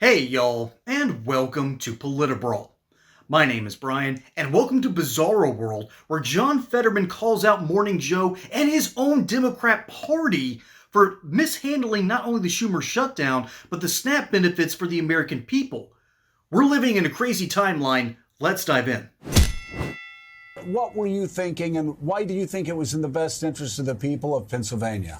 Hey y'all, and welcome to Politibrawl. My name is Brian, and welcome to Bizarro World, where John Fetterman calls out Morning Joe and his own Democrat Party for mishandling not only the Schumer shutdown, but the SNAP benefits for the American people. We're living in a crazy timeline. Let's dive in. What were you thinking, and why do you think it was in the best interest of the people of Pennsylvania?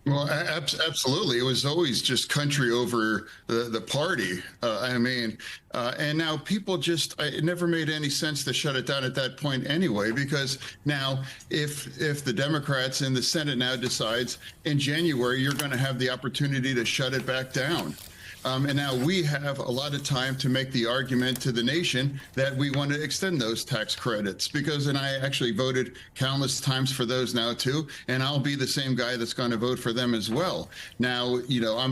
Well, absolutely. It was always just country over the party. And now people it never made any sense to shut it down at that point anyway, because now if the Democrats in the Senate now decides in January, you're going to have the opportunity to shut it back down. And now we have a lot of time to make the argument to the nation that we want to extend those tax credits and I actually voted countless times for those now too, and I'll be the same guy that's going to vote for them as well. Now,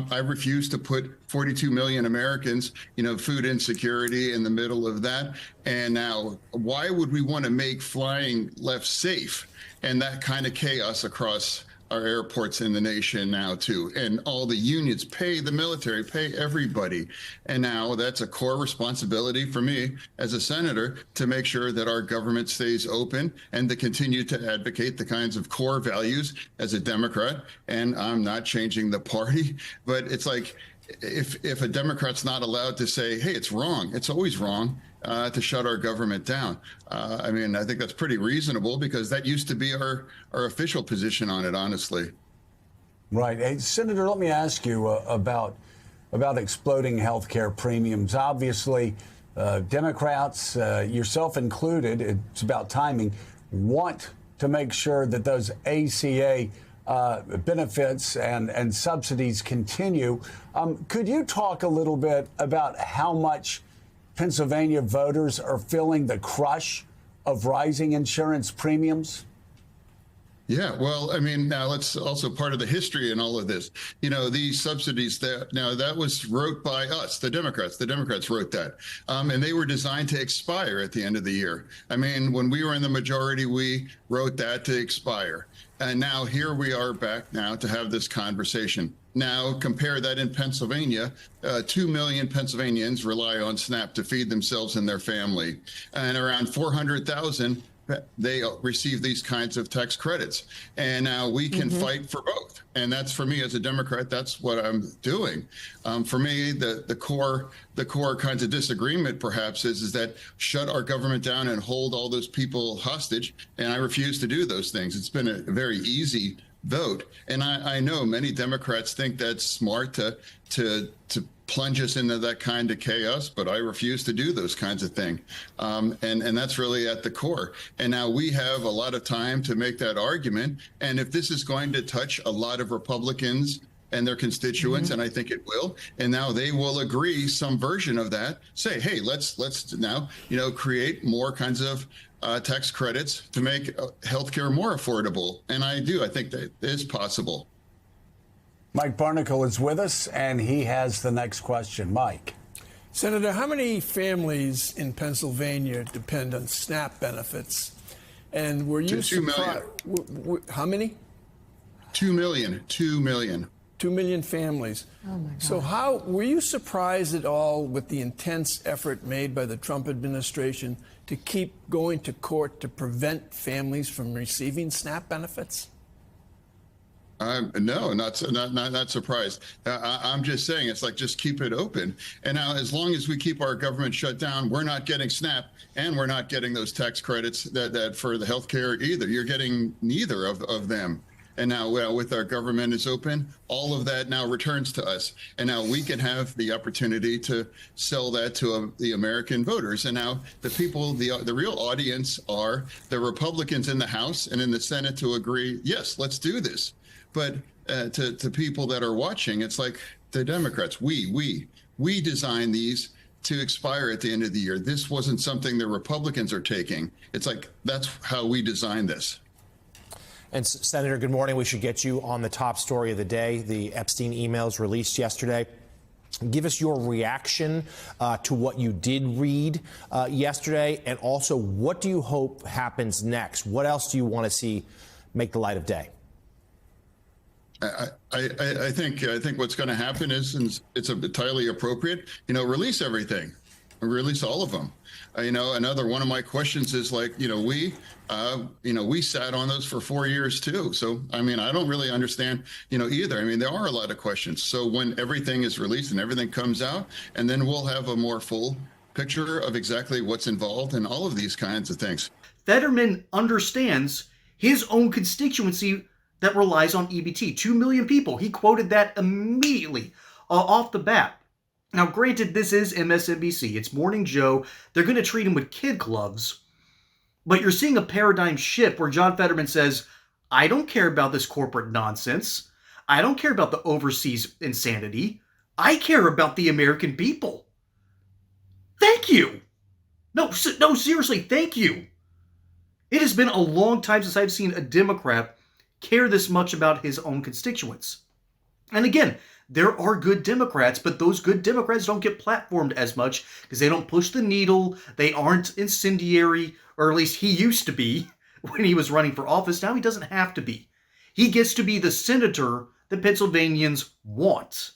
I refuse to put 42 million Americans, food insecurity in the middle of that. And now, why would we want to make flying left safe and that kind of chaos across our airports in the nation now too, and all the unions pay the military, pay everybody. And now that's a core responsibility for me as a senator to make sure that our government stays open and to continue to advocate the kinds of core values as a Democrat. And I'm not changing the party, but it's like, if a Democrat's not allowed to say, hey, it's wrong, it's always wrong, to shut our government down. I think that's pretty reasonable because that used to be our official position on it, honestly. Right. Hey, Senator, let me ask you about exploding health care premiums. Obviously, Democrats, yourself included, it's about timing, want to make sure that those ACA benefits and subsidies continue. Could you talk a little bit about how much Pennsylvania voters are feeling the crush of rising insurance premiums? Yeah, well, now let's also part of the history in all of this. These subsidies that was wrote by us, the Democrats. The Democrats wrote that, and they were designed to expire at the end of the year. When we were in the majority, we wrote that to expire, and now here we are back now to have this conversation. Now, compare that in Pennsylvania, 2 million Pennsylvanians rely on SNAP to feed themselves and their family, and around 400,000 they receive these kinds of tax credits. And now we can fight for both. And that's, for me as a Democrat, that's what I'm doing. For me, the core kinds of disagreement perhaps is that shut our government down and hold all those people hostage. And I refuse to do those things. It's been a very easy vote. And I know many Democrats think that's smart to plunge us into that kind of chaos, but I refuse to do those kinds of things. And that's really at the core. And now we have a lot of time to make that argument. And if this is going to touch a lot of Republicans and their constituents, and I think it will, and now they will agree some version of that, say, hey, let's now, create more kinds of tax credits to make healthcare more affordable. And I think that is possible. Mike Barnicle is with us, and he has the next question. Mike. Senator, how many families in Pennsylvania depend on SNAP benefits? And were you 2 million. How many? 2 million. 2 million. 2 million families. Oh my God. So were you surprised at all with the intense effort made by the Trump administration to keep going to court to prevent families from receiving SNAP benefits? No, not surprised. I'm just saying it's like, just keep it open. And now, as long as we keep our government shut down, we're not getting SNAP and we're not getting those tax credits that for the healthcare either. You're getting neither of them. And now, with our government is open, all of that now returns to us. And now we can have the opportunity to sell that to the American voters. And now the people, the real audience are the Republicans in the House and in the Senate to agree, yes, let's do this. But to people that are watching, it's like the Democrats, we designed these to expire at the end of the year. This wasn't something the Republicans are taking. It's like, that's how we designed this. And Senator, good morning. We should get you on the top story of the day, the Epstein emails released yesterday. Give us your reaction to what you did read yesterday, and also what do you hope happens next? What else do you want to see make the light of day? I think what's going to happen is, and it's entirely appropriate. Release everything, release all of them. Another one of my questions is like, we sat on those for 4 years too. So I don't really understand, either. There are a lot of questions. So when everything is released and everything comes out, and then we'll have a more full picture of exactly what's involved in all of these kinds of things. Fetterman understands his own constituency that relies on EBT. 2 million people. He quoted that immediately off the bat. Now, granted, this is MSNBC. It's Morning Joe. They're going to treat him with kid gloves. But you're seeing a paradigm shift where John Fetterman says, I don't care about this corporate nonsense. I don't care about the overseas insanity. I care about the American people. Thank you. No, seriously, thank you. It has been a long time since I've seen a Democrat care this much about his own constituents. And again, there are good Democrats, but those good Democrats don't get platformed as much because they don't push the needle. They aren't incendiary, or at least he used to be when he was running for office. Now he doesn't have to be. He gets to be the senator that Pennsylvanians want.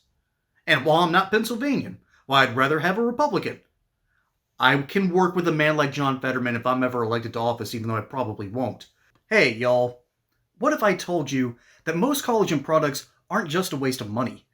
And while I'm not Pennsylvanian, well, I'd rather have a Republican. I can work with a man like John Fetterman if I'm ever elected to office, even though I probably won't. Hey, y'all. What if I told you that most collagen products aren't just a waste of money?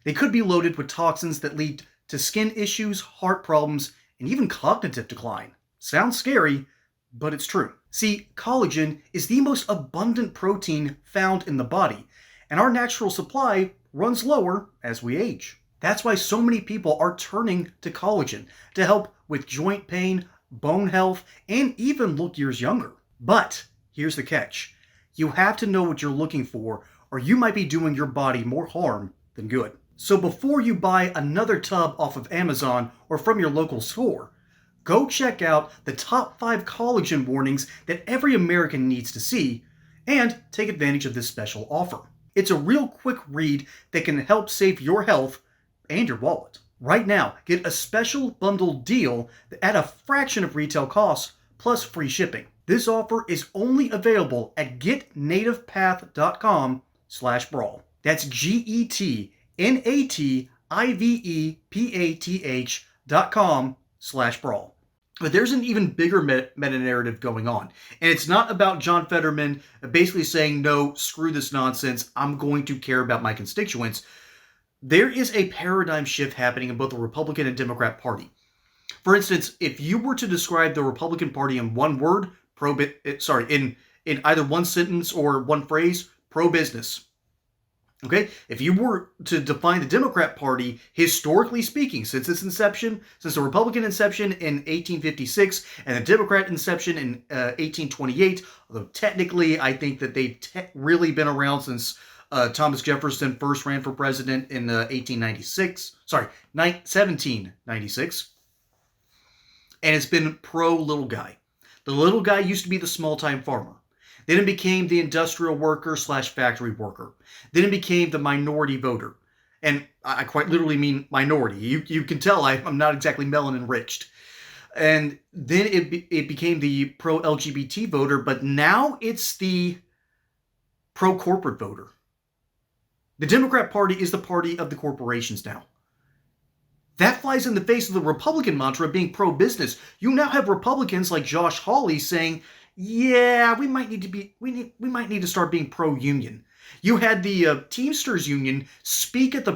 They could be loaded with toxins that lead to skin issues, heart problems, and even cognitive decline. Sounds scary, but it's true. See, collagen is the most abundant protein found in the body, and our natural supply runs lower as we age. That's why so many people are turning to collagen to help with joint pain, bone health, and even look years younger. But here's the catch. You have to know what you're looking for, or you might be doing your body more harm than good. So before you buy another tub off of Amazon or from your local store, go check out the top 5 collagen warnings that every American needs to see, and take advantage of this special offer. It's a real quick read that can help save your health and your wallet. Right now, get a special bundled deal at a fraction of retail costs plus free shipping. This offer is only available at getnativepath.com/brawl. That's GETNATIVEPATH.com/brawl. But there's an even bigger meta-narrative going on. And it's not about John Fetterman basically saying, no, screw this nonsense. I'm going to care about my constituents. There is a paradigm shift happening in both the Republican and Democrat Party. For instance, if you were to describe the Republican Party in one word, in either one sentence or one phrase, pro-business. Okay? If you were to define the Democrat Party, historically speaking, since its inception, since the Republican inception in 1856 and the Democrat inception in 1828, although technically I think that they've really been around since Thomas Jefferson first ran for president in 1796. And it's been pro-little guy. The little guy used to be the small-time farmer. Then it became the industrial worker / factory worker. Then it became the minority voter. And I quite literally mean minority. You can tell I'm not exactly melanin enriched. And then it became the pro-LGBT voter, but now it's the pro-corporate voter. The Democrat Party is the party of the corporations now. That flies in the face of the Republican mantra of being pro-business. You now have Republicans like Josh Hawley saying, yeah, we might need to start being pro-union. You had the Teamsters Union speak at the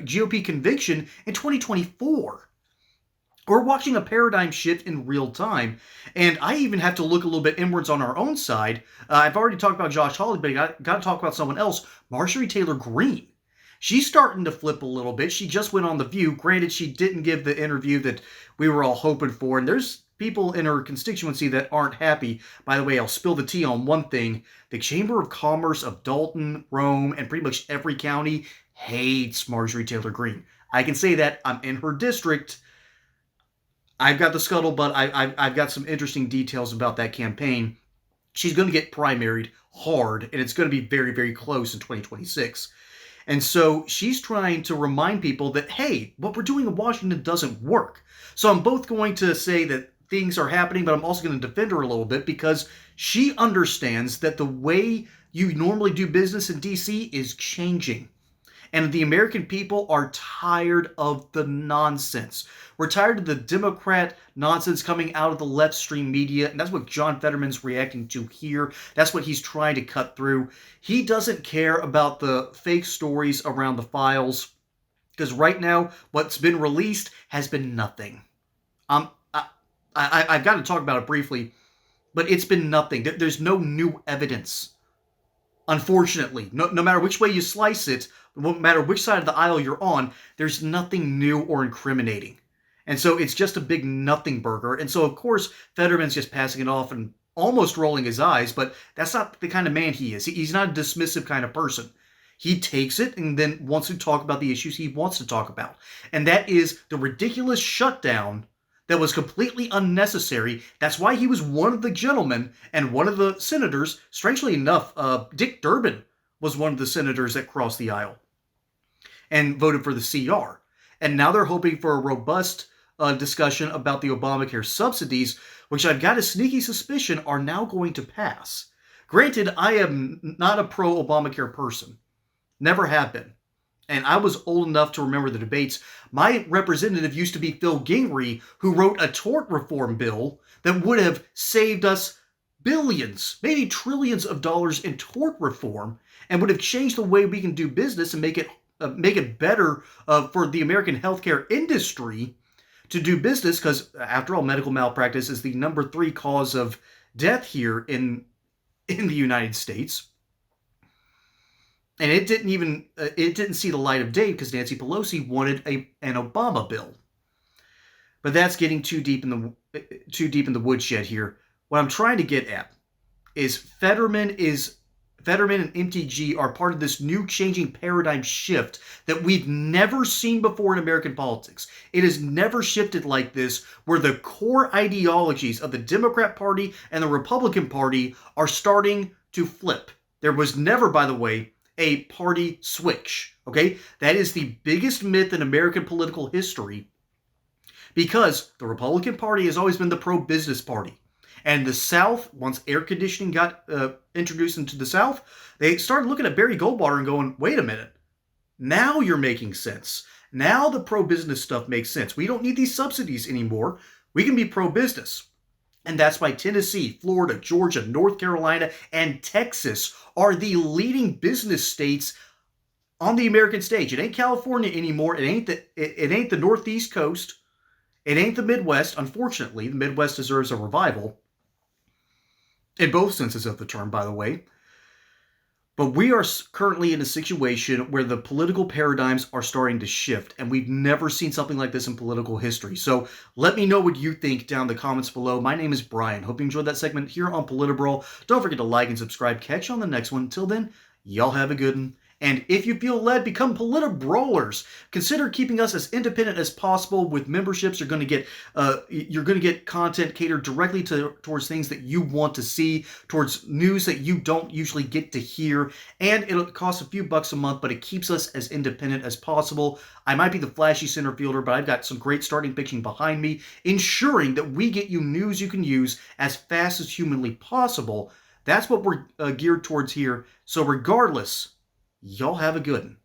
GOP convention in 2024. We're watching a paradigm shift in real time, and I even have to look a little bit inwards on our own side. I've already talked about Josh Hawley, but I got to talk about someone else, Marjorie Taylor Greene. She's starting to flip a little bit. She just went on The View. Granted, she didn't give the interview that we were all hoping for, and there's people in her constituency that aren't happy. By the way, I'll spill the tea on one thing. The Chamber of Commerce of Dalton, Rome, and pretty much every county hates Marjorie Taylor Greene. I can say that. I'm in her district. I've got the scuttlebutt. I've got some interesting details about that campaign. She's going to get primaried hard, and it's going to be very, very close in 2026. And so she's trying to remind people that, hey, what we're doing in Washington doesn't work. So I'm both going to say that things are happening, but I'm also going to defend her a little bit because she understands that the way you normally do business in D.C. is changing. And the American people are tired of the nonsense. We're tired of the Democrat nonsense coming out of the left stream media, and that's what John Fetterman's reacting to here. That's what he's trying to cut through. He doesn't care about the fake stories around the files, because right now, what's been released has been nothing. I've got to talk about it briefly, but it's been nothing. There's no new evidence. Unfortunately, no matter which way you slice it, no matter which side of the aisle you're on, there's nothing new or incriminating. And so it's just a big nothing burger. And so, of course, Fetterman's just passing it off and almost rolling his eyes, but that's not the kind of man he is. He's not a dismissive kind of person. He takes it and then wants to talk about the issues he wants to talk about. And that is the ridiculous shutdown that was completely unnecessary. That's why he was one of the gentlemen and one of the senators. Strangely enough, Dick Durbin was one of the senators that crossed the aisle and voted for the CR. And now they're hoping for a robust discussion about the Obamacare subsidies, which I've got a sneaky suspicion are now going to pass. Granted, I am not a pro-Obamacare person. Never have been. And I was old enough to remember the debates. My representative used to be Phil Gingrey, who wrote a tort reform bill that would have saved us billions, maybe trillions of dollars in tort reform, and would have changed the way we can do business and make it better for the American healthcare industry to do business. Because after all, medical malpractice is the number 3 cause of death here in the United States. And it didn't see the light of day because Nancy Pelosi wanted an Obama bill. But that's getting too deep in the woodshed here. What I'm trying to get at is Fetterman and MTG are part of this new changing paradigm shift that we've never seen before in American politics. It has never shifted like this, where the core ideologies of the Democrat Party and the Republican Party are starting to flip. There was never, by the way, a party switch, okay? That is the biggest myth in American political history, because the Republican Party has always been the pro-business party. And the South, once air conditioning got introduced into the South, they started looking at Barry Goldwater and going, wait a minute, now you're making sense. Now the pro-business stuff makes sense. We don't need these subsidies anymore. We can be pro-business. And that's why Tennessee, Florida, Georgia, North Carolina, and Texas are the leading business states on the American stage. It ain't California anymore. It ain't the Northeast coast. It ain't the Midwest. Unfortunately, the Midwest deserves a revival. In both senses of the term, by the way. But we are currently in a situation where the political paradigms are starting to shift, and we've never seen something like this in political history. So let me know what you think down in the comments below. My name is Brian. Hope you enjoyed that segment here on Politibrawl. Don't forget to like and subscribe. Catch you on the next one. Until then, y'all have a good one. And if you feel led, become Politibrawlers. Consider keeping us as independent as possible with memberships. You're going to get content catered directly towards things that you want to see, towards news that you don't usually get to hear, and it'll cost a few bucks a month, but it keeps us as independent as possible. I might be the flashy center fielder, but I've got some great starting pitching behind me, ensuring that we get you news you can use as fast as humanly possible. That's what we're geared towards here. So regardless, y'all have a good one.